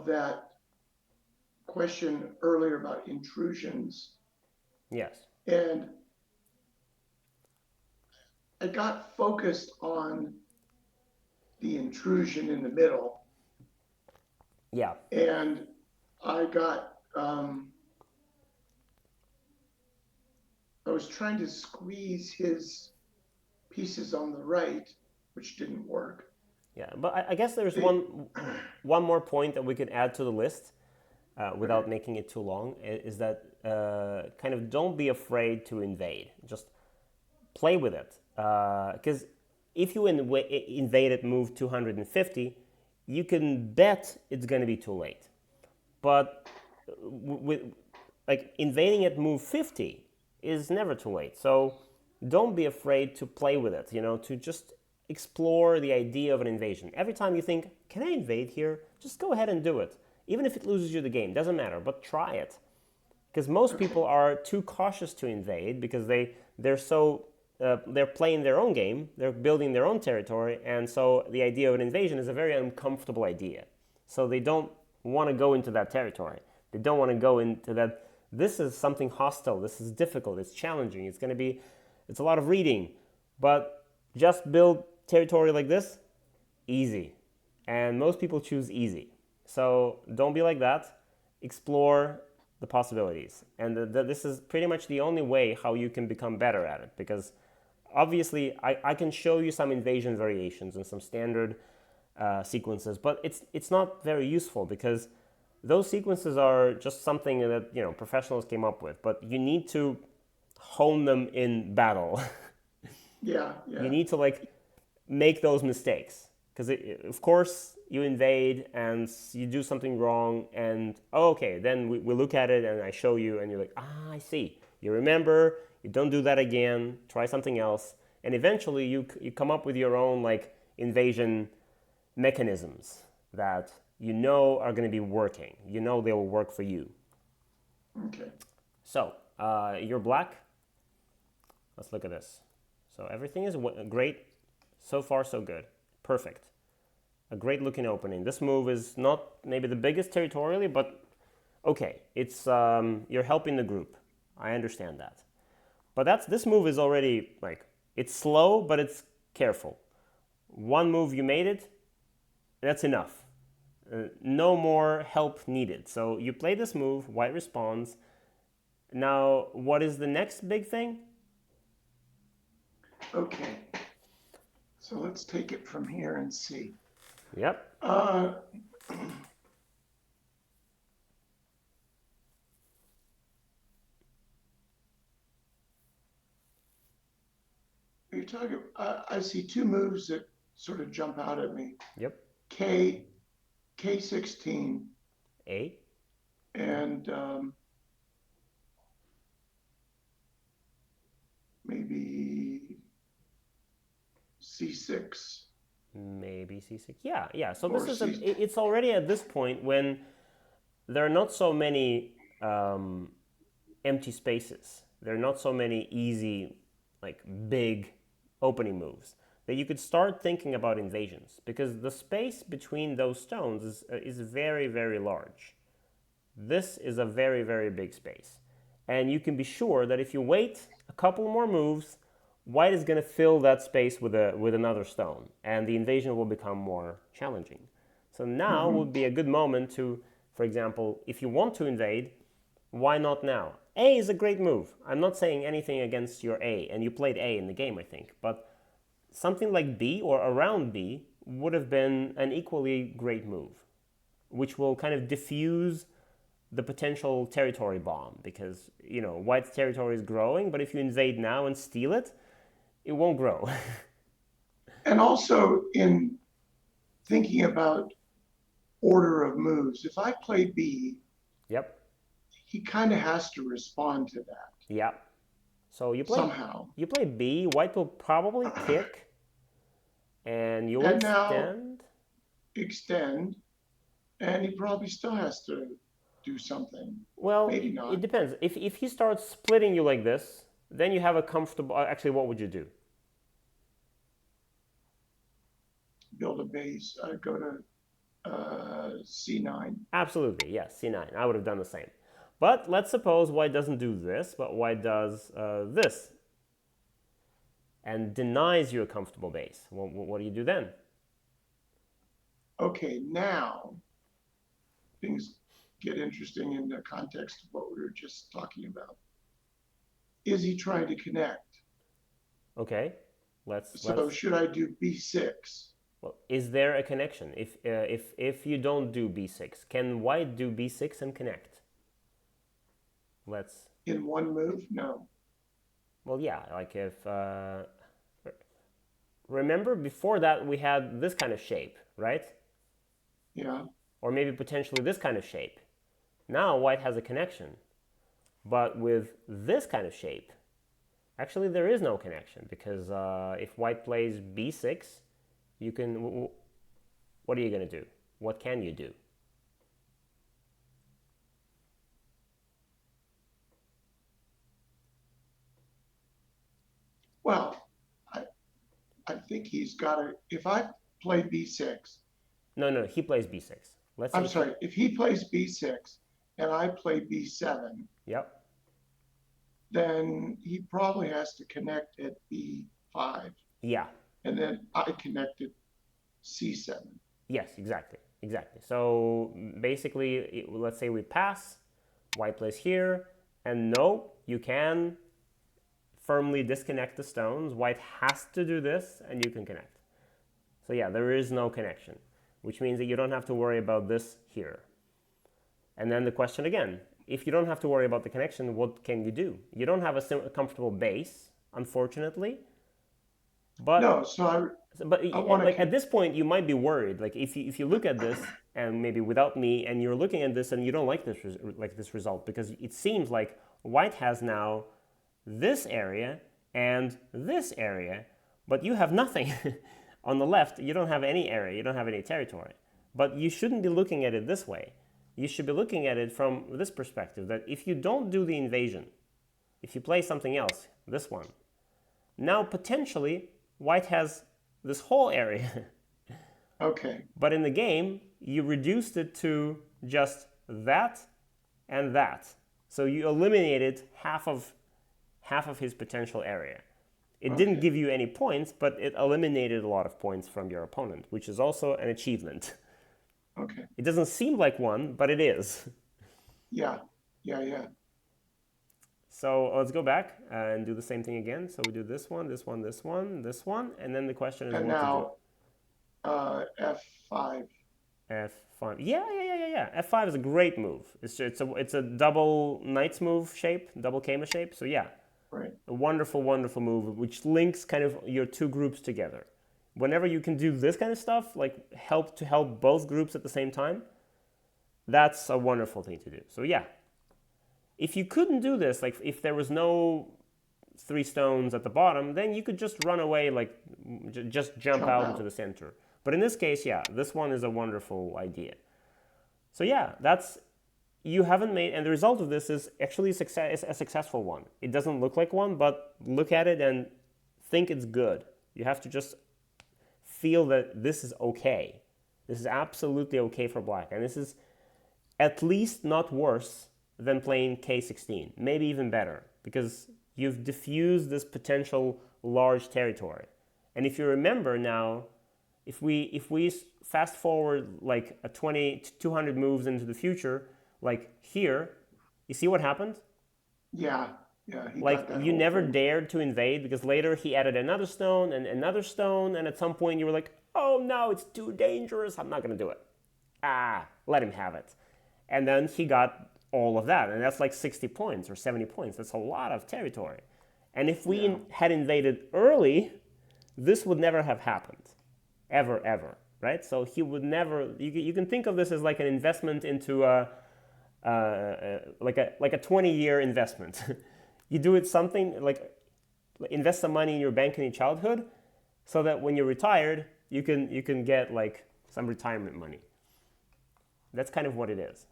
of that question earlier about intrusions, Yes. and I got focused on the intrusion in the middle, Yeah. and I got I was trying to squeeze his pieces on the right, which didn't work. Yeah. But I guess there's The one more point that we could add to the list okay, without making it too long is that kind of don't be afraid to invade. Just play with it. Because if you invade at move 250, you can bet it's going to be too late. But with like invading at move 50 is never too late. So don't be afraid to play with it, to just explore the idea of an invasion. Every time you think, can I invade here? Just go ahead and do it. Even if it loses you the game, doesn't matter, but try it. Because most people okay, are too cautious to invade because they're playing their own game, they're building their own territory, and so the idea of an invasion is a very uncomfortable idea. So they don't want to go into that territory. They don't want to go into that. This is something hostile. This is difficult. It's challenging. It's a lot of reading, but just build territory like this, easy. And most people choose easy. So don't be like that. Explore the possibilities. And this is pretty much the only way how you can become better at it. Because obviously, I can show you some invasion variations and some standard sequences, but it's not very useful because those sequences are just something that professionals came up with. But you need to hone them in battle. yeah, You yeah, need to make those mistakes because of course you invade and you do something wrong and okay, then we look at it and I show you and you're like, I see, you remember, you don't do that again, try something else, and eventually you come up with your own invasion mechanisms that are going to be working, they will work for you. okay, So you're black. Let's look at this. So everything is great. So far so good. Perfect. A great looking opening. This move is not maybe the biggest territorially, but okay, it's you're helping the group. I understand that. But this move is already it's slow, but it's careful. One move you made it, that's enough. No more help needed. So you play this move, white responds. Now, what is the next big thing? okay. So let's take it from here and see. Yep. Uh, you're talking. I see two moves that sort of jump out at me. Yep. K K16 A. and maybe C6 Maybe C6. Yeah, yeah. So or this is C. it's already at this point when there are not so many empty spaces. There are not so many easy, big opening moves that you could start thinking about invasions because the space between those stones is very, very large. This is a very, very big space. And you can be sure that if you wait a couple more moves, white is going to fill that space with another stone, and the invasion will become more challenging. So now would Mm-hmm. be a good moment to, for example, if you want to invade, why not now? A is a great move. I'm not saying anything against your A, and you played A in the game, I think, but something like B or around B would have been an equally great move, which will kind of diffuse the potential territory bomb because white's territory is growing, but if you invade now and steal it, it won't grow. And also in thinking about order of moves, if I play B, Yep. he kind of has to respond to that Yeah. So somehow. you play B. White will probably pick, and you'll And now extend. extend, and he probably still has to do something. Well, Maybe it not. depends. If he starts splitting you like this, then you have a comfortable. Actually, what would you do? Build a base. Go to C9. Absolutely, yes, c9. I would have done the same. But let's suppose white doesn't do this, but white does this and denies you a comfortable base. Well, what do you do then? Okay, now things get interesting in the context of what we were just talking about. Is he trying to connect? Okay, let's. So should I do B6 Well, is there a connection? If you don't do b6, can white do b6 and connect? Let's. in one move? No. Well, yeah, like if. Remember before that we had this kind of shape, right? Yeah. Or maybe potentially this kind of shape. Now white has a connection. But with this kind of shape, actually there is no connection because if white plays b6, you can. What are you going to do? What can you do? Well, I think he's got to. If I play B6, No, he plays b6. Let's say I'm sorry, if he plays B6 and I play B7, Yep. then he probably has to connect at B5. Yeah. And then I connect at C7. Yes, exactly. So basically, let's say we pass, white plays here, and no, you can firmly disconnect the stones. White has to do this, and you can connect. So yeah, there is no connection, which means that you don't have to worry about this here. And then the question again, if you don't have to worry about the connection, what can you do? You don't have a comfortable base, unfortunately, but No, so but I want like to. at this point you might be worried, like if you look at this and maybe without me and you're looking at this and you don't like this result because it seems like white has now this area and this area, but you have nothing. On the left you don't have any area, you don't have any territory, but you shouldn't be looking at it this way. You should be looking at it from this perspective, that if you don't do the invasion, if you play something else, this one, now potentially white has this whole area. Okay. But in the game, you reduced it to just that and that. So you eliminated half of his potential area. It didn't Okay. give you any points, but it eliminated a lot of points from your opponent, which is also an achievement. Okay. It doesn't seem like one, but it is. Yeah. Yeah. So let's go back and do the same thing again. So we do this one, this one, this one, this one, and then the question is And what to do. now F5. F5. Yeah. F5 is a great move. It's a double knight's move shape, double Kama shape. So yeah, Right. a wonderful, wonderful move which links kind of your two groups together. Whenever you can do this kind of stuff, like help both groups at the same time, that's a wonderful thing to do. So yeah, if you couldn't do this, like if there was no 3 stones at the bottom, then you could just run away, like just jump out into the center. But in this case, yeah, this one is a wonderful idea. So yeah, that's, you haven't made, and the result of this is actually a successful one. It doesn't look like one, but look at it and think it's good. You have to just feel that this is okay. This is absolutely okay for black, and this is at least not worse than playing k16, maybe even better, because you've diffused this potential large territory. And if you remember now, if we fast forward like a 200 moves into the future, like here, you see what happened? Yeah. Yeah. He Like got that you whole never thing. dared to invade because later he added another stone and another stone, and at some point you were like, oh no, it's too dangerous, I'm not gonna do it. Let him have it. And then he got all of that, and that's like 60 points or 70 points. That's a lot of territory. And if we Yeah. had invaded early, this would never have happened. Ever, right? So he would never, you can think of this as like an investment into like a 20-year investment. You do it something like invest some money in your bank in your childhood so that when you're retired, you can get like some retirement money. That's kind of what it is.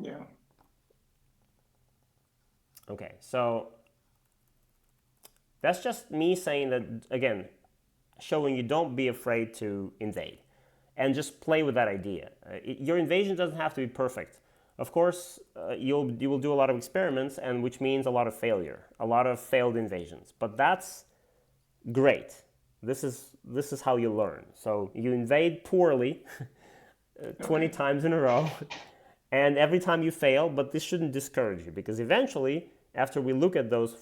Yeah. Okay, so that's just me saying that, again, showing you don't be afraid to invade. and just play with that idea. Your invasion doesn't have to be perfect. Of course, you will do a lot of experiments, and which means a lot of failure, a lot of failed invasions. But that's great. This is how you learn. So you invade poorly 20 Okay. times in a row, and every time you fail. But this shouldn't discourage you, because eventually, after we look at those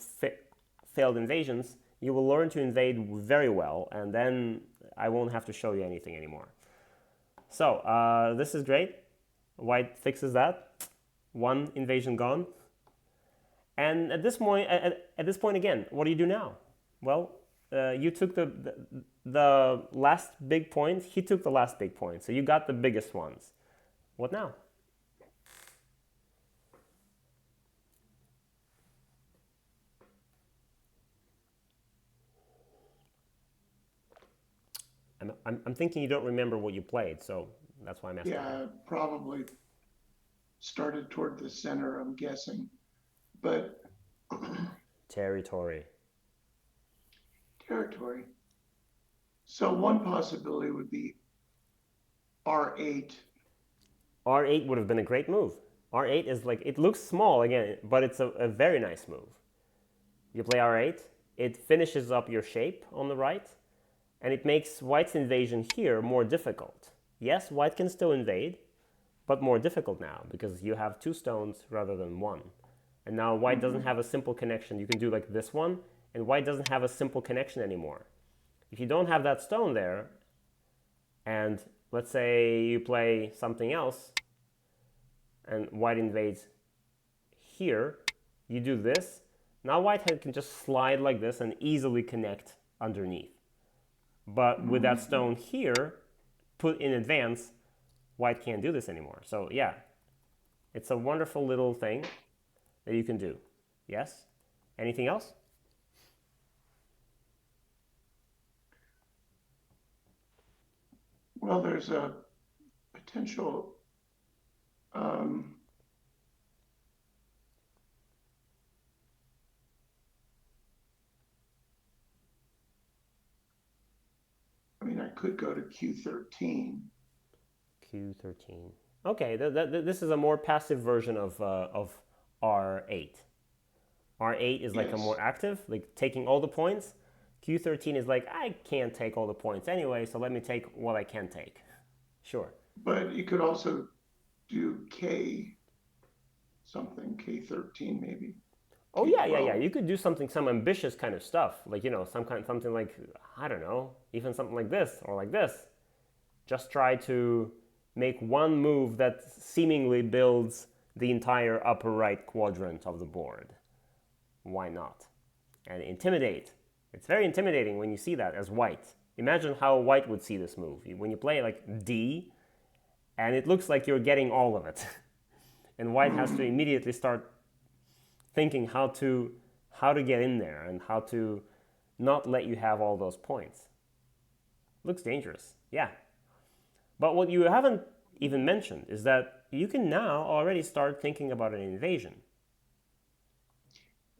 failed invasions, you will learn to invade very well, and then I won't have to show you anything anymore. So this is great. White fixes that. One invasion gone. And at this point again, what do you do now? Well, you took the last big point. He took the last big point. So you got the biggest ones. What now? I'm thinking you don't remember what you played, so that's why I'm asking. Yeah, probably started toward the center, I'm guessing. But Territory. territory. So one possibility would be R8. R8 would have been a great move. R8 is like, it looks small again, but it's a very nice move. You play R8, it finishes up your shape on the right, and it makes White's invasion here more difficult. Yes, White can still invade, but more difficult now, because you have two stones rather than one. And now White doesn't have a simple connection. You can do like this one, and White doesn't have a simple connection anymore. If you don't have that stone there, and let's say you play something else, and White invades here, you do this, now White can just slide like this and easily connect underneath. But with that stone here, put in advance, White can't do this anymore. So yeah, it's a wonderful little thing that you can do. Yes? Anything else? Well, there's a potential um, I mean, I could go to Q13. Q13. Okay, this is a more passive version of R8. R8 is like a Yes, more active, like taking all the points. Q13 is like, I can't take all the points anyway, so let me take what I can take. Sure. but you could also do K something, K13 maybe, Oh yeah, yeah, yeah. K12. You could do some ambitious kind of stuff, like something like, I don't know, even something like this or like this. Just try to make one move that seemingly builds the entire upper right quadrant of the board. Why not? And intimidate. It's very intimidating when you see that as White. Imagine how White would see this move. When you play like D, and it looks like you're getting all of it. And White has to immediately start thinking how to get in there and how to not let you have all those points. Looks dangerous. Yeah. But what you haven't even mentioned is that you can now already start thinking about an invasion.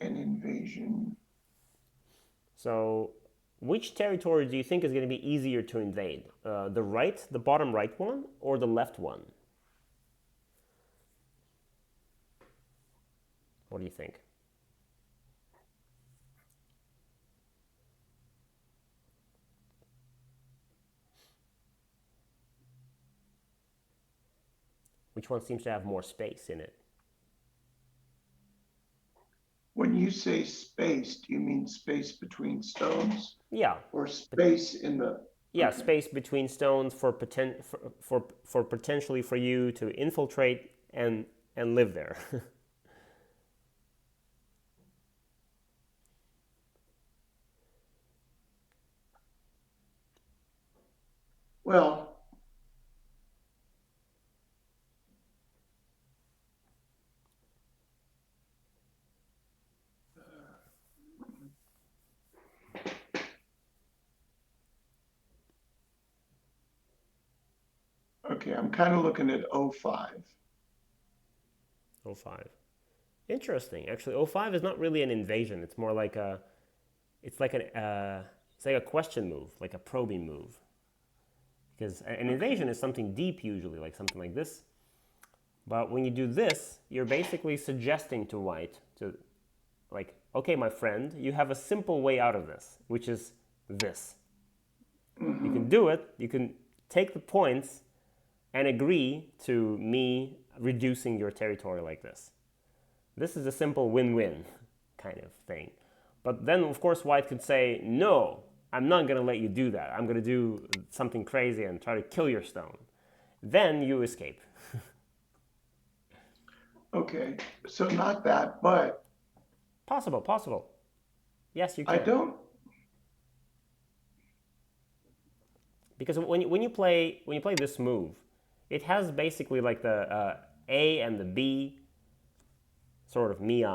An invasion. So, which territory do you think is going to be easier to invade? The bottom right one, or the left one? What do you think? Which one seems to have more space in it? When you say space, do you mean space between stones Yeah, or but space in the? yeah, Okay. space between stones for potentially for you to infiltrate and live there. Well, okay, I'm kind of looking at O5. Oh 05. Interesting. Actually, O5 is not really an invasion. It's more like it's like a question move, like a probing move. Because an invasion is something deep usually, like something like this. But when you do this, you're basically suggesting to white to, like, okay, my friend, you have a simple way out of this, which is this. You can do it, you can take the points and agree to me reducing your territory like this. This is a simple win-win kind of thing. But then, of course, white could say, no, I'm not going to let you do that. I'm going to do something crazy and try to kill your stone. Then you escape. Okay, so not that, but Possible, possible. Yes, you I can. don't, Because when you play this move, it has basically like the A and the B sort of mi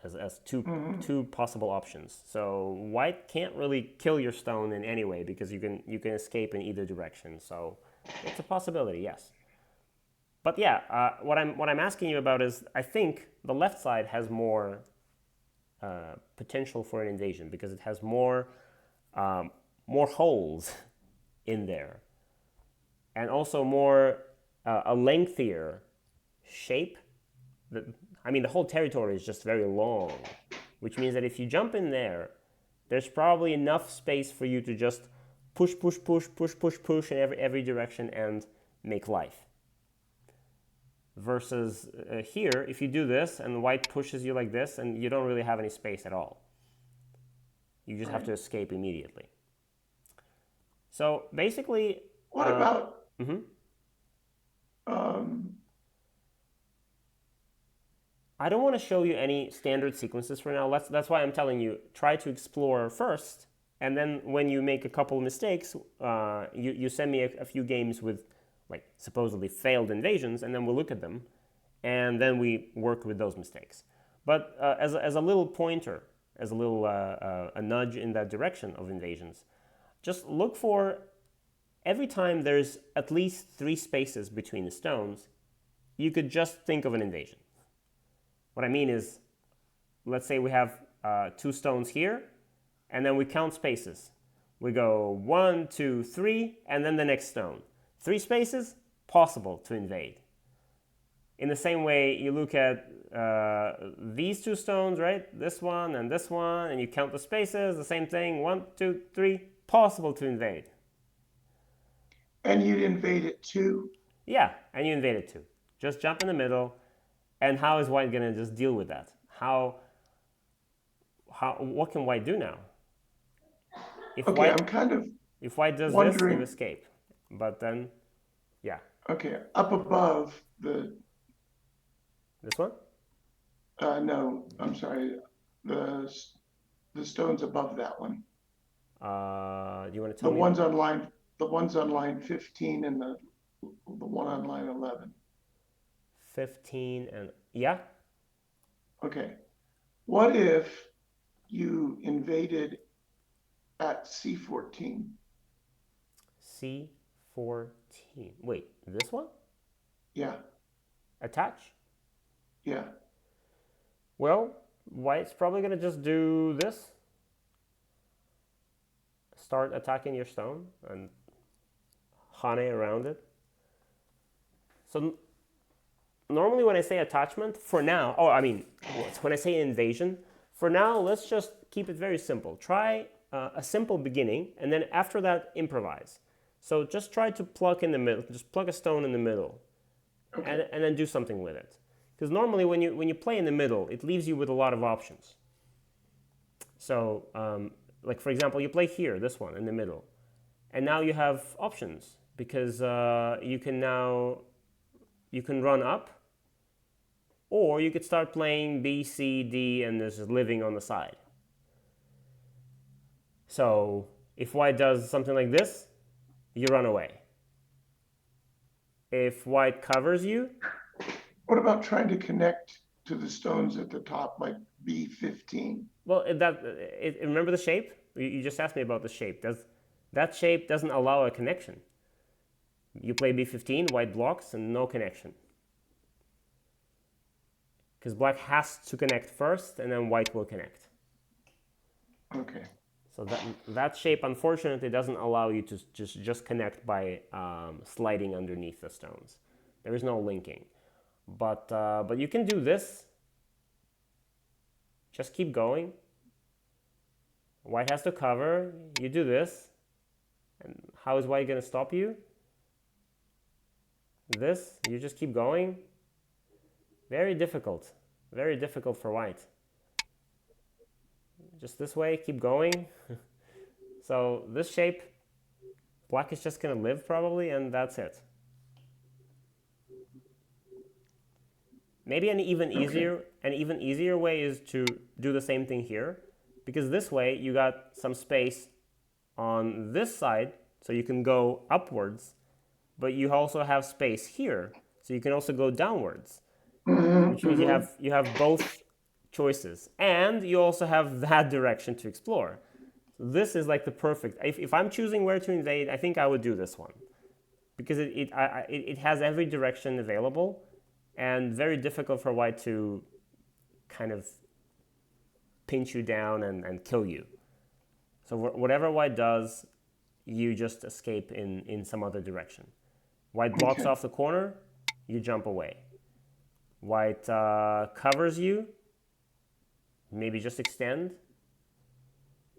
as two possible options. So white can't really kill your stone in any way because you can escape in either direction. So it's a possibility, yes. But yeah, what I'm asking you about is I think the left side has more potential for an invasion because it has more holes in there, and also more a lengthier shape. I mean, the whole territory is just very long, which means that if you jump in there, there's probably enough space for you to just push, push, push, push, push, push in every direction and make life. Versus here, if you do this and white pushes you like this, and you don't really have any space at all. You just have to escape immediately. So basically, what about, mhm. um, I don't want to show you any standard sequences for now. That's why I'm telling you, try to explore first, and then when you make a couple of mistakes, you send me a few games with like supposedly failed invasions, and then we'll look at them, and then we work with those mistakes. But as a little pointer, as a little a nudge in that direction of invasions, just look for every time there's at least 3 spaces between the stones, you could just think of an invasion. What I mean is, let's say we have 2 stones here, and then we count spaces. We go 1, 2, 3, and then the next stone. 3 spaces, possible to invade. In the same way, you look at these 2 stones, right? This one, and you count the spaces, the same thing, 1, 2, 3, possible to invade. and you'd invade it too? Yeah, and you invade it too. Just jump in the middle, and how is white gonna just deal with that? What can white do now? If Okay, white I'm kind of if white does this, you wondering, escape. But then, yeah, okay, up above this one. no, I'm sorry, the, the stones above that one. Do you want to The tell me? ones on line, the ones on line 15 and the one on line 11. 15 and yeah. Okay. What if you invaded at C14? C14. Wait, this one? Yeah, Attach? yeah. Well, white's probably gonna just do this. Start attacking your stone and honey around it. So normally when I say attachment, for now, when I say invasion, for now, let's just keep it very simple. Try a simple beginning, and then after that, improvise. So just try to plug in the middle, just plug a stone in the middle, Okay. and then do something with it. Because normally when you play in the middle, it leaves you with a lot of options. So, like for example, you play here, this one in the middle, and now you have options because you can run up, or you could start playing B, C, D, and there's just living on the side. So if white does something like this, you run away. If white covers you, What about trying to connect to the stones at the top, like B15? well, remember the shape? You just asked me about the shape. That shape doesn't allow a connection. You play B15, white blocks, and no connection. Because black has to connect first, and then white will connect. Okay. So that shape, unfortunately, doesn't allow you to just connect by sliding underneath the stones. There is no linking. But you can do this. Just keep going. White has to cover. You do this. And how is white going to stop you? This. You just keep going. Very difficult. Very difficult for white. Just this way. Keep going. So this shape, black is just going to live probably, and that's it. Maybe an even easier way is to do the same thing here, because this way you got some space on this side, so you can go upwards, but you also have space here, so you can also go downwards, which means you have both choices, and you also have that direction to explore. This is like the perfect. If I'm choosing where to invade, I think I would do this one, because it has every direction available, and very difficult for white to kind of pinch you down and kill you. So whatever white does, you just escape in some other direction. White blocks off the corner, you jump away. White covers you, maybe just extend.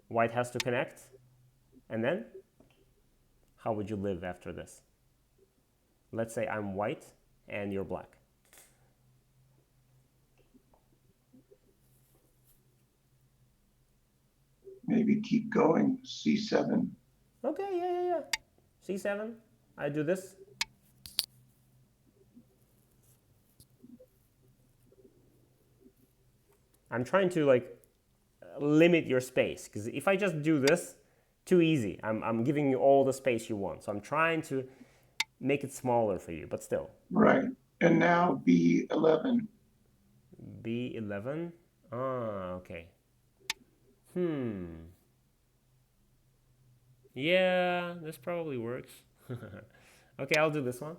White has to connect, and then how would you live after this? Let's say I'm white and you're black. Maybe keep going. C7. Okay, yeah. C7. I do this. I'm trying to like limit your space, because if I just do this, too easy. I'm giving you all the space you want. So I'm trying to make it smaller for you, but still. Right. And now B11. B11. Okay. Yeah, this probably works. Okay, I'll do this one.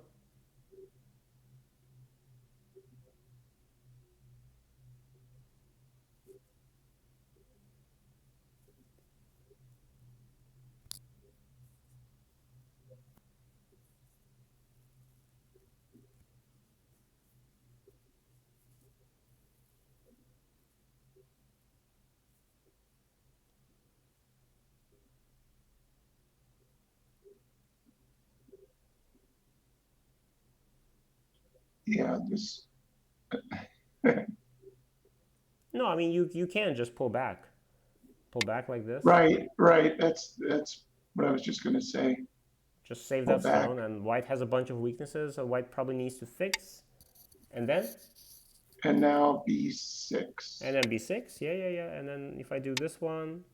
Yeah, this. No, I mean you can just pull back. Pull back like this. Right. That's what I was just going to say. Just save Pull that back. stone, and white has a bunch of weaknesses, so white probably needs to fix. And then? And now B6. And then B6, yeah. And then if I do this one,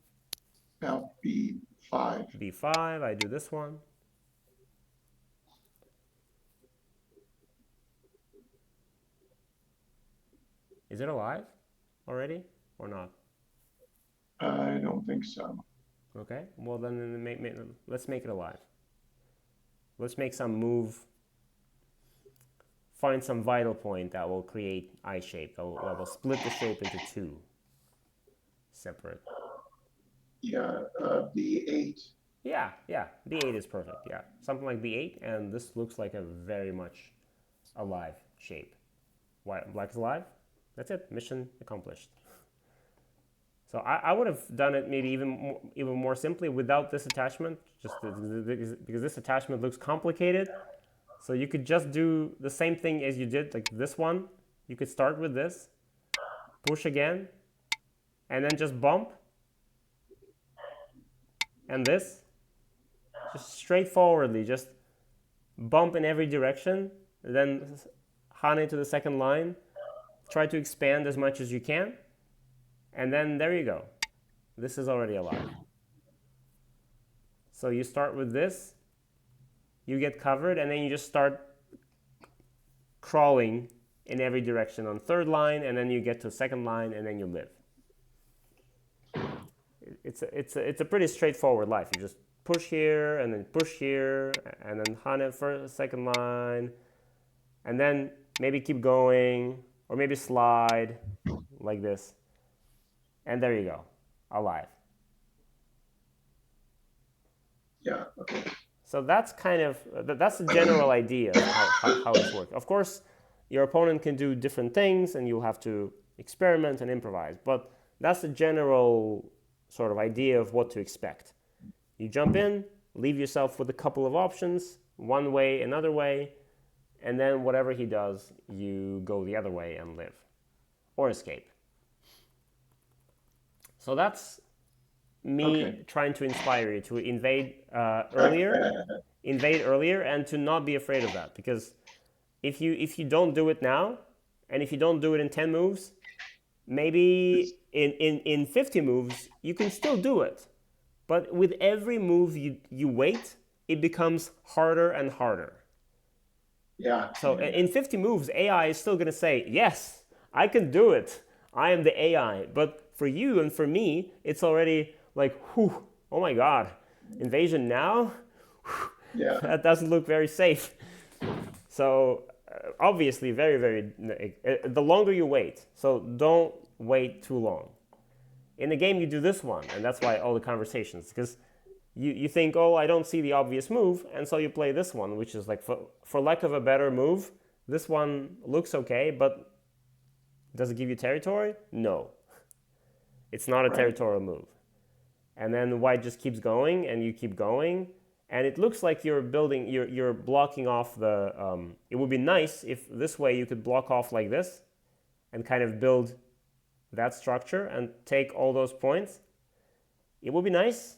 Now B5. B5, I do this one. Is it alive already or not? I don't think so. Okay, well then let's make it alive. Let's make some move, find some vital point that will create eye shape, that will split the shape into two separate. Yeah, B8. Yeah, B8 is perfect, yeah. Something like B8, and this looks like a very much alive shape. White, black is alive, that's it, mission accomplished. So I would have done it maybe even more simply without this attachment, just because this attachment looks complicated. So you could just do the same thing as you did, like this one. You could start with this, push again, and then just bump. And this, just straightforwardly, just bump in every direction, then hane to the second line, try to expand as much as you can, and then there you go. This is already alive. So you start with this, you get covered, and then you just start crawling in every direction on third line, and then you get to second line, and then you live. It's a pretty straightforward life. You just push here, and then push here, and then hane for second line, and then maybe keep going, or maybe slide like this. And there you go, alive. Yeah. Okay. So that's kind of that's the general idea of how this works. Of course, your opponent can do different things, and you'll have to experiment and improvise. But that's the general sort of idea of what to expect. You jump in, leave yourself with a couple of options, one way, another way, and then whatever he does, you go the other way and live or escape. So that's me Okay. trying to inspire you to invade earlier, and to not be afraid of that. Because if you don't do it now, and if you don't do it in 10 moves, maybe It's, in 50 moves you can still do it. But with every move you wait, it becomes harder and harder. yeah. So Yeah. Yeah. in 50 moves, AI is still going to say, yes, I can do it. I am the AI. But for you and for me, it's already like, whew, oh my God, invasion now? Yeah. That doesn't look very safe. So obviously, very, very, the longer you wait, so don't wait too long. In the game, you do this one, and that's why all the conversations, because you think, oh, I don't see the obvious move, and so you play this one, which is like, for lack of a better move, this one looks okay, but does it give you territory? No. It's not a Right. territorial move. And then white just keeps going, and you keep going, and it looks like you're blocking off the. It would be nice if this way you could block off like this, and kind of build that structure and take all those points. It would be nice,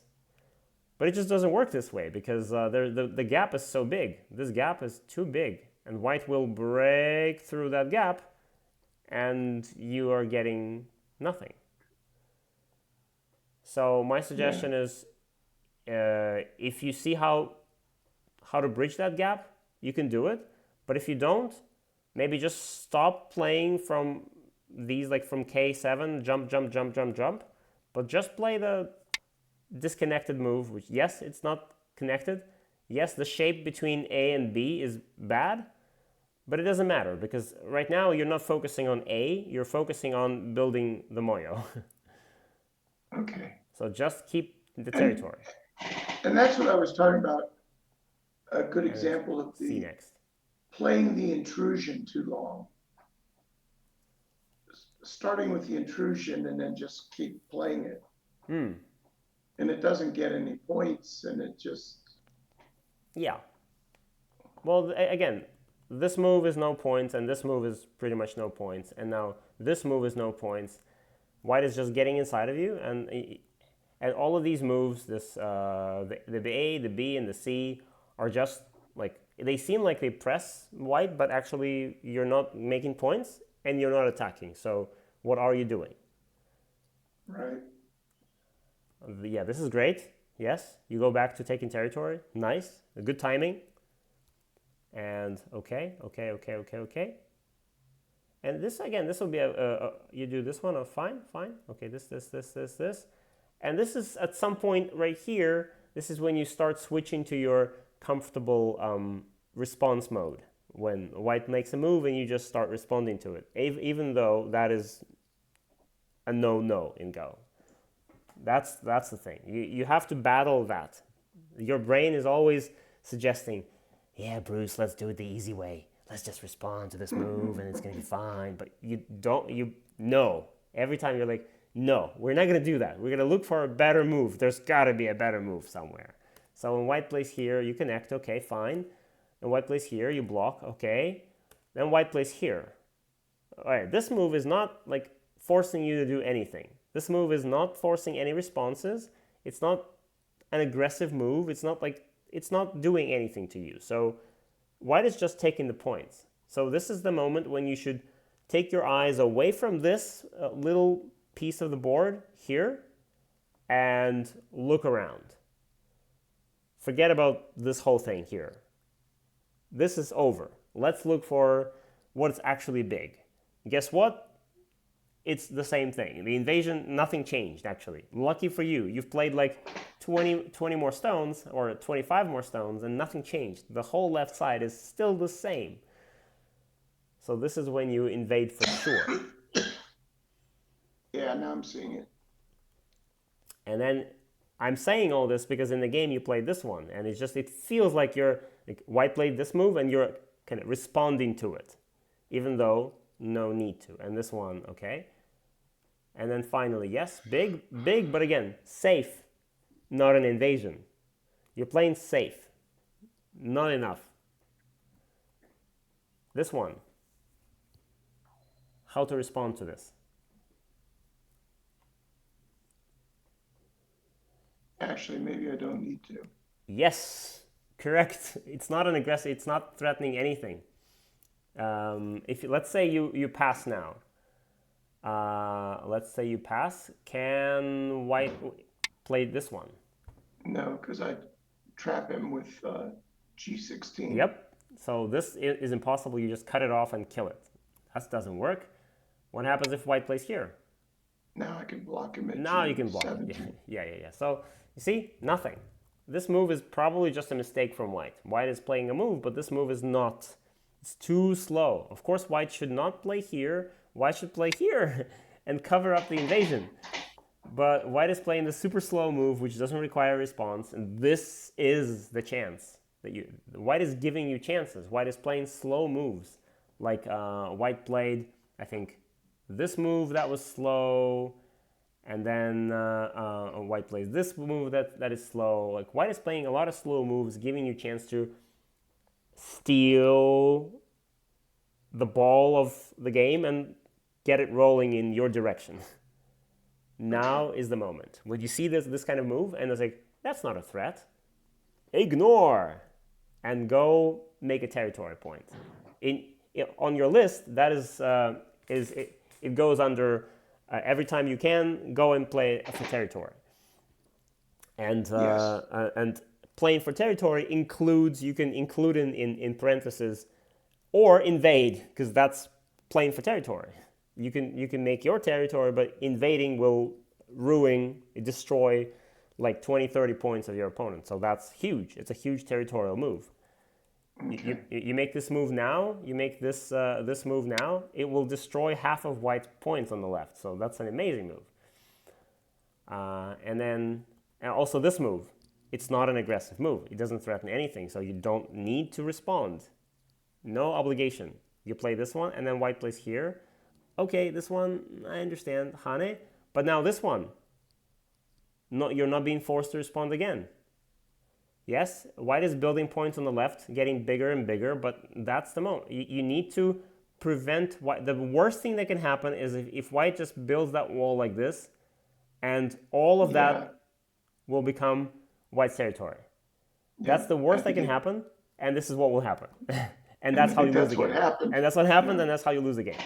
but it just doesn't work this way because the gap is so big. This gap is too big, and white will break through that gap, and you are getting nothing. So my Yeah. suggestion is, if you see how to bridge that gap, you can do it. But if you don't, maybe just stop playing from these, like from K7, jump, jump, jump, jump, jump, but just play the disconnected move, which, yes, it's not connected. Yes, the shape between A and B is bad, but it doesn't matter because right now you're not focusing on A, you're focusing on building the Moyo. Okay. So just keep the And territory. and that's what I was talking about. A good And it's example of C the next. playing the intrusion too long. Starting with the intrusion and then just keep playing it. Hmm. And it doesn't get any points and it just, Yeah. Well, again, this move is no points, and this move is pretty much no points, and now this move is no points. White is just getting inside of you, and all of these moves, the A, the B, and the C, are just like they seem like they press white, but actually you're not making points and you're not attacking. So what are you doing? right? Yeah, this is great. Yes, you go back to taking territory. Nice, good timing. And okay, okay, okay, okay, okay. And this again, this will be you do this one. Oh, fine, fine. Okay, this. And this is at some point right here. This is when you start switching to your comfortable response mode. When white makes a move and you just start responding to it, even though that is a no in Go. That's the thing. You have to battle that. Your brain is always suggesting, yeah, Bruce, let's do it the easy way. Let's just respond to this move and it's gonna be fine. But you don't. You no. Every time you're like, no, we're not gonna do that. We're gonna look for a better move. There's gotta be a better move somewhere. So when white plays here, you connect. Okay, fine. And white plays here, you block. Okay. Then white plays here. All right. This move is not like forcing you to do anything. This move is not forcing any responses. It's not an aggressive move. It's not doing anything to you. So white is just taking the points. So this is the moment when you should take your eyes away from this little piece of the board here and look around. Forget about this whole thing here. This is over. Let's look for what's actually big. Guess what? It's the same thing. The invasion, nothing changed actually. Lucky for you, you've played like 20 more stones or 25 more stones and nothing changed. The whole left side is still the same. So this is when you invade for sure. Yeah, now I'm seeing it. And then I'm saying all this because in the game you played this one, and it feels like you're like white played this move and you're kind of responding to it, even though no need to. And this one, okay. And then finally, yes, big, big, but again, safe, not an invasion. You're playing safe, not enough. This one, how to respond to this? Actually, maybe I don't need to. Yes, correct. It's not an aggressive, it's not threatening anything. If let's say you pass now. Let's say you pass. Can white play this one? No, because I trap him with G16. Yep. So this is impossible. You just cut it off and kill it. That doesn't work. What happens if white plays here? Now I can block him at Now you can block it. Yeah. So you see, nothing. This move is probably just a mistake from white. White is playing a move, but this move is not. It's too slow. Of course, white should not play here. White should play here and cover up the invasion. But white is playing the super slow move, which doesn't require a response, and this is the chance that white is giving you chances. White is playing slow moves, like white played, I think, this move that was slow, and then white plays this move that is slow. Like white is playing a lot of slow moves, giving you a chance to steal the ball of the game and get it rolling in your direction. Now is the moment. When you see this kind of move and it's like, that's not a threat, ignore and go make a territory point. On your list, that is it goes under every time you can go and play for territory. And Yes. And playing for territory includes, you can include in parentheses, or invade, because that's playing for territory. You can make your territory, but invading will ruin, destroy like 20-30 points of your opponent. So that's huge. It's a huge territorial move. Okay. You make this move now, you make this move now, it will destroy half of white's points on the left. So that's an amazing move. And also this move, it's not an aggressive move. It doesn't threaten anything, so you don't need to respond. No obligation. You play this one, and then white plays here. Okay, this one, I understand, Hane. But now this one, you're not being forced to respond again. Yes, white is building points on the left, getting bigger and bigger, but that's the moment. You need to prevent white. The worst thing that can happen is if white just builds that wall like this, and all of that will become white's territory. That's the worst that can happen, and this is what will happen. And that's how you lose the game. And that's what happened, and that's how you lose the game.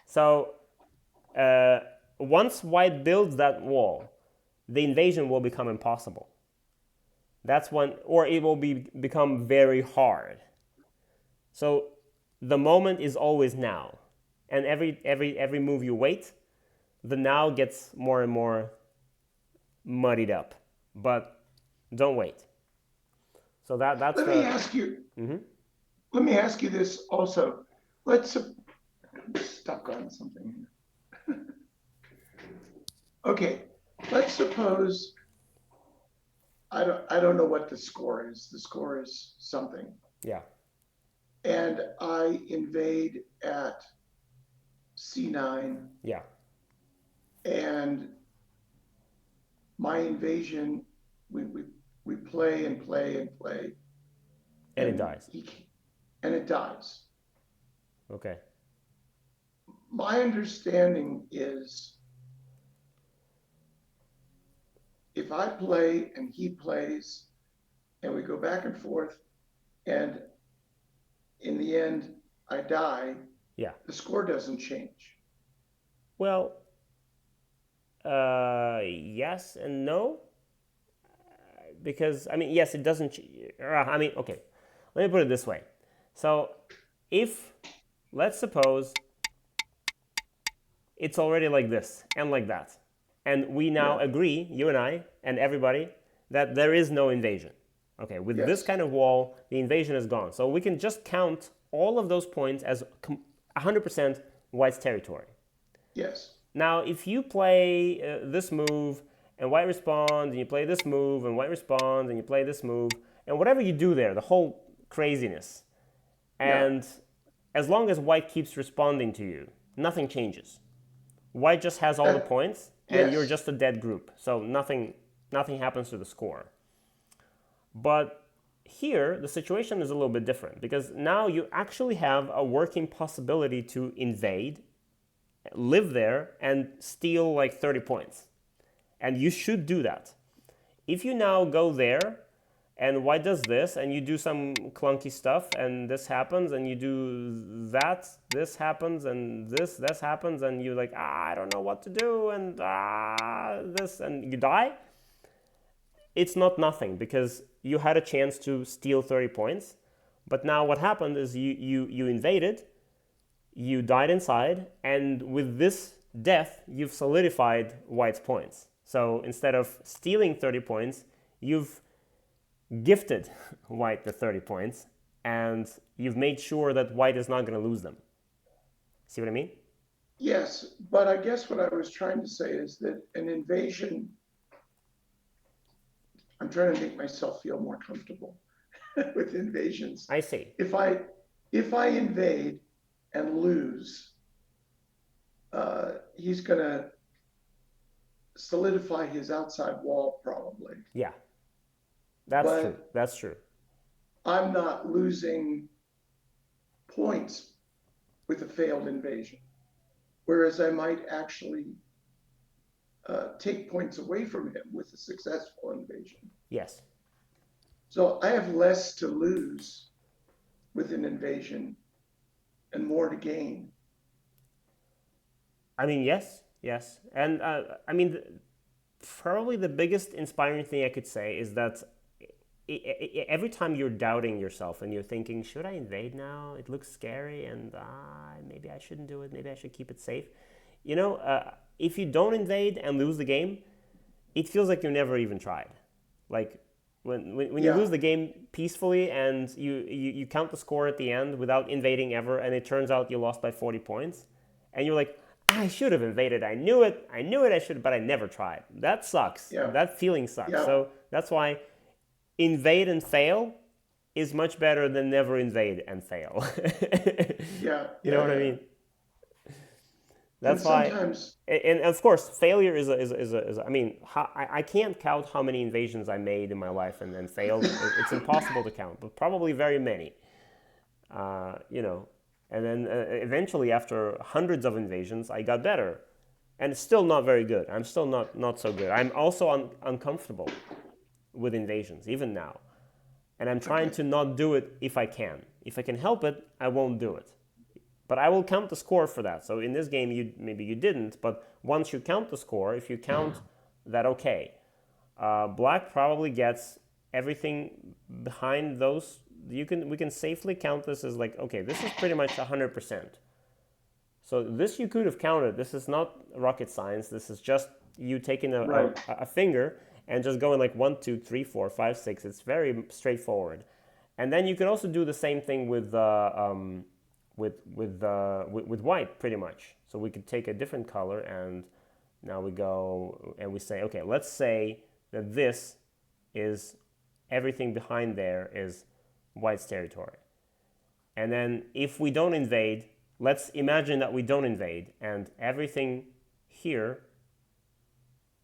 So once white builds that wall, the invasion will become impossible. That's when, or it will become very hard. So the moment is always now, and every move you wait, the now gets more and more muddied up. But don't wait. So that's. Let me ask you. Let me ask you this also. Let's stuck on something here. Okay, let's suppose I don't know what the score is. The score is something. Yeah. And I invade at C9. Yeah. And my invasion, we play and play and play. And it dies. And it dies. Okay. My understanding is if I play and he plays and we go back and forth and in the end I die, yeah, the score doesn't change. Well, yes and no. Because, I mean, yes, it doesn't. I mean, okay, let me put it this way. So if, let's suppose it's already like this and like that, and we now agree, you and I and everybody, that there is no invasion. Okay, with this kind of wall, the invasion is gone. So we can just count all of those points as 100% white's territory. Yes. Now, if you play this move and white responds, and you play this move, and white responds, and you play this move, and whatever you do there, the whole craziness. Yeah. And as long as white keeps responding to you, nothing changes. White just has all the That, points, and you're yes. just a dead group. So nothing happens to the score. But here, the situation is a little bit different because now you actually have a working possibility to invade, live there, and steal like 30 points. And you should do that. If you now go there and white does this and you do some clunky stuff and this happens and you do that, this happens and this happens and you're like, I don't know what to do and this, and you die, it's not nothing because you had a chance to steal 30 points. But now what happened is you invaded, you died inside, and with this death, you've solidified white's points. So instead of stealing 30 points, you've gifted white the 30 points, and you've made sure that white is not going to lose them. See what I mean? Yes. But I guess what I was trying to say is that an invasion, I'm trying to make myself feel more comfortable with invasions. I see. If I if I invade and lose, he's going to solidify his outside wall probably. Yeah, that's true. But That's true. I'm not losing points with a failed invasion, whereas I might actually take points away from him with a successful invasion. Yes. So I have less to lose with an invasion and more to gain. I mean, yes, yes. And I mean, probably the biggest inspiring thing I could say is that every time you're doubting yourself and you're thinking, should I invade now? It looks scary and maybe I shouldn't do it. Maybe I should keep it safe. You know, if you don't invade and lose the game, it feels like you never even tried. Like when you Yeah, lose the game peacefully and you count the score at the end without invading ever, and it turns out you lost by 40 points, and you're like, I should have invaded. I knew it, I should, but I never tried. That sucks. yeah, That feeling sucks. yeah, So that's why invade and fail is much better than never invade and fail. yeah, You know yeah, what I yeah. mean? And That's why, sometimes, and of course, failure is I mean, I can't count how many invasions I made in my life and failed. It's impossible to count, but probably very many. You know, and then eventually, after hundreds of invasions, I got better, and it's still not very good. I'm still not so good. I'm also uncomfortable with invasions, even now, and I'm trying okay, to not do it if I can. If I can help it, I won't do it. But I will count the score for that. So in this game, maybe you didn't, but once you count the score, if you count that, okay, black probably gets everything behind those. We can safely count this as like, okay, this is pretty much 100%. So this you could have counted. This is not rocket science. This is just you taking right, a finger and just going like 1, 2, 3, 4, 5, 6. It's very straightforward. And then you could also do the same thing with white, pretty much. So we could take a different color, and now we go and we say, okay, let's say that this is everything behind there is white's territory. And then if we don't invade, let's imagine that we don't invade, and everything here,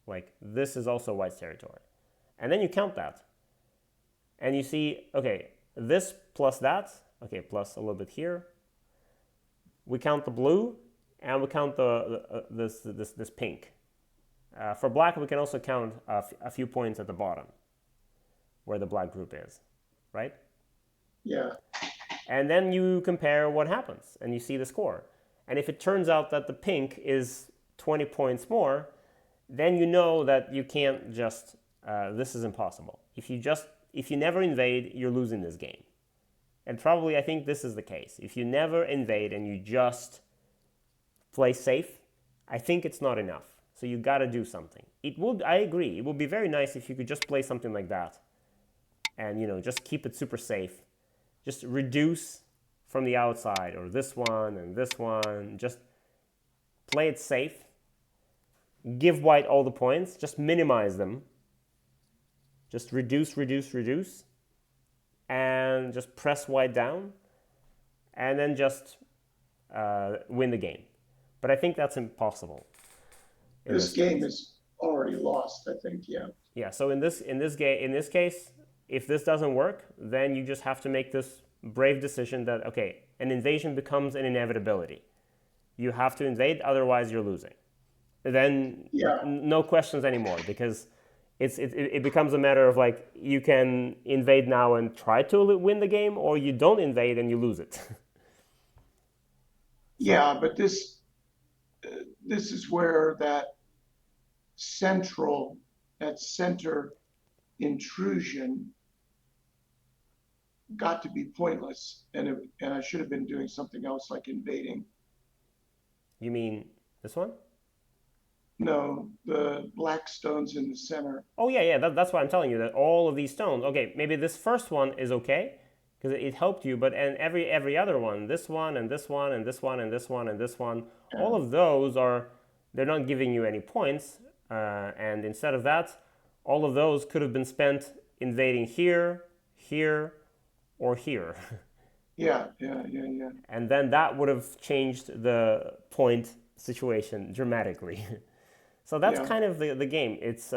like this, is also white's territory. And then you count that, and you see, okay, this plus that, okay, plus a little bit here. We count the blue, and we count this pink. For black, we can also count a few points at the bottom, where the black group is, right? yeah, And then you compare what happens, and you see the score. And if it turns out that the pink is 20 points more, then you know that you can't just, this is impossible. If you never invade, you're losing this game. And probably I think this is the case. If you never invade and you just play safe, I think it's not enough. So you got to do something. I agree, it would be very nice if you could just play something like that and just keep it super safe. Just reduce from the outside, or this one and this one. Just play it safe. give white all the points, just minimize them, just reduce, reduce, reduce, and just press white down, and then just win the game. But I think that's impossible in This this game case. is already lost, I think. Yeah. Yeah. So in this case, if this doesn't work, then you just have to make this brave decision that okay, an invasion becomes an inevitability. You have to invade, otherwise you're losing. Then Yeah. no questions anymore because it becomes a matter of like you can invade now and try to win the game, or you don't invade and you lose it. So Yeah. But this is where central, that center intrusion got to be pointless, and I should have been doing something else like invading. you mean this one? No, the black stones in the center. Oh yeah, yeah. That's why I'm telling you that all of these stones. Okay, maybe this first one is okay because it helped you, but and every other one, this one and this one and this one and this one and this one, all Yeah. of those are they're not giving you any points, and instead of that, all of those could have been spent invading here, here, or here. Yeah. Yeah. Yeah. Yeah. And then that would have changed the point situation dramatically. So that's Yeah. kind of the game. It's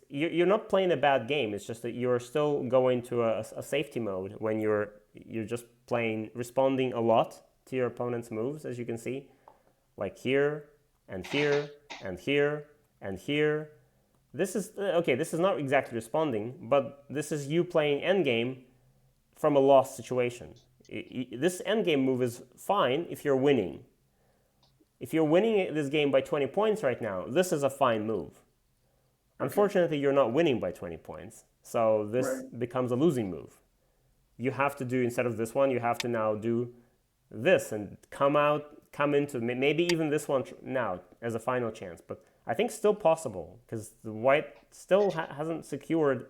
you're not playing a bad game. It's just that you're still going to a safety mode when you're just playing responding a lot to your opponent's moves, as you can see, like here and here and here and here. This is okay. This is not exactly responding, but this is you playing endgame from a lost situation. This endgame move is fine if you're winning. If you're winning this game by 20 points right now, this is a fine move. Okay. Unfortunately, you're not winning by 20 points, so this Right. becomes a losing move. You have to do, instead of this one, you have to now do this and come into maybe even this one now as a final chance. But I think still possible because the white still hasn't secured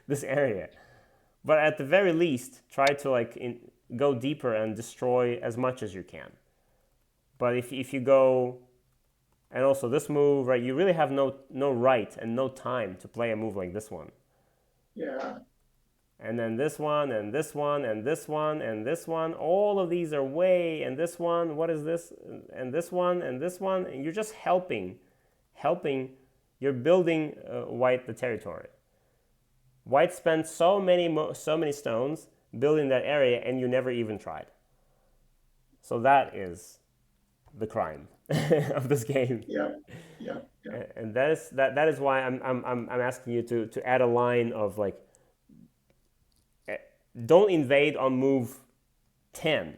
this area. But at the very least, try to go deeper and destroy as much as you can. But if you go, and also this move, right, you really have no right and no time to play a move like this one. Yeah. And then this one, and this one, and this one, and this one, all of these are way, and this one, what is this? And this one, and this one, and you're just helping, you're building white the territory. White spent so many stones building that area, and you never even tried. So that is the crime of this game. Yeah. Yeah. Yeah. And that is why I'm asking you to add a line of like don't invade on move 10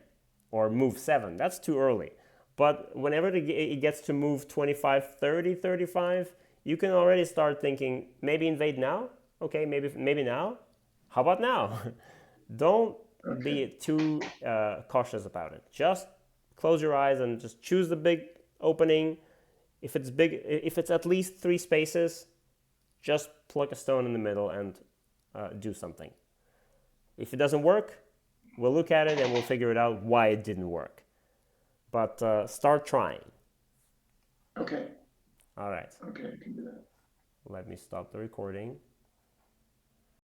or move 7. That's too early. But whenever it gets to move 25, 30, 35, you can already start thinking maybe invade now. Okay, maybe now. How about now? Don't Okay. be too cautious about it. Just close your eyes and just choose the big opening. If it's big, if it's at least 3 spaces, just pluck a stone in the middle and do something. If it doesn't work, we'll look at it and we'll figure it out why it didn't work. But start trying. Okay. All right. Okay. I can do that. Let me stop the recording.